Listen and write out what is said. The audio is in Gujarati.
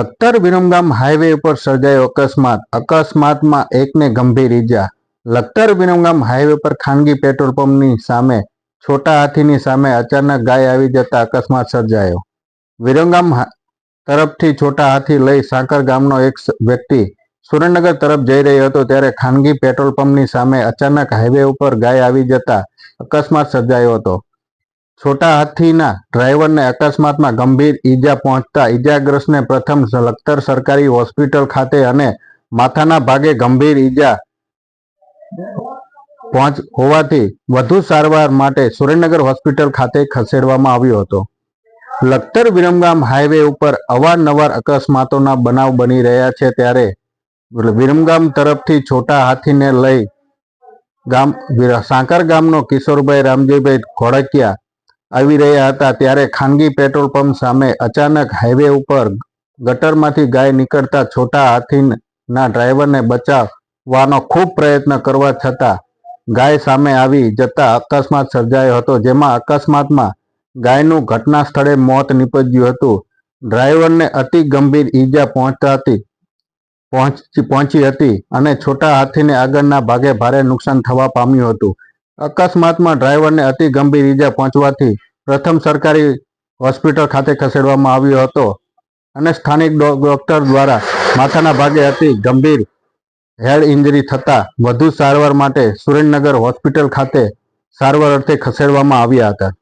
લખતર વિરમગામ હાઈવે ઉપર સર્જાયો અકસ્માતમાં એકને ગંભીર ઈજા। લખતર વિરમગામ હાઈવે પર ખાનગી પેટ્રોલ પંપની સામે છોટા હાથીની સામે અચાનક ગાય આવી જતા અકસ્માત સર્જાયો। વિરમગામ તરફથી છોટા હાથી લઈ સાંકર ગામનો એક વ્યક્તિ સુરેન્દ્રનગર તરફ જઈ રહ્યો હતો ત્યારે ખાનગી પેટ્રોલ પંપની સામે અચાનક હાઈવે ઉપર ગાય આવી જતા અકસ્માત સર્જાયો હતો। છોટા હાથીના ડ્રાઈવરને અકસ્માતમાં ગંભીર ઈજા પહોંચતા ઈજાગ્રસ્તને પ્રથમ લખતર સરકારી હોસ્પિટલ ખાતે અને માથાના ભાગે ગંભીર ઈજા હોવાથી વધુ સારવાર માટે સુરેન્દ્રનગર હોસ્પિટલ ખાતે ખસેડવામાં આવ્યો હતો। લખતર વિરમગામ હાઈવે ઉપર અવારનવાર અકસ્માતોના બનાવ બની રહ્યા છે ત્યારે વિરમગામ તરફથી છોટા હાથીને લઈ સાંકર ગામનો કિશોરભાઈ રામજીભાઈ ઘોડકિયા આવી રહ્યા હતા ત્યારે ખાનગી પેટ્રોલ પંપ સામે અચાનક હાઈવે ઉપર ગટરમાંથી ગાય નીકળતા છોટા હાથીના ડ્રાઈવરને બચાવવાનો ખૂબ પ્રયત્ન કરવા છતાં ગાય સામે આવી જતા અકસ્માત સર્જાયો હતો, જેમાં અકસ્માતમાં ગાયનું ઘટના સ્થળે મોત નીપજ્યું હતું। ડ્રાઈવરને અતિ ગંભીર ઈજા પહોંચી હતી અને છોટા હાથીને આગળના ભાગે ભારે નુકસાન થવા પામ્યું હતું। અકસ્માતમાં ડ્રાઈવરને અતિ ગંભીર ઈજા પહોંચવાથી પ્રથમ સરકારી હોસ્પિટલ ખાતે ખસેડવામાં આવ્યો હતો અને સ્થાનિક ડોક્ટર દ્વારા માથાના ભાગે અતિ ગંભીર હેડ ઇન્જરી થતાં વધુ સારવાર માટે સુરેન્દ્રનગર હોસ્પિટલ ખાતે સારવાર અર્થે ખસેડવામાં આવ્યા હતા।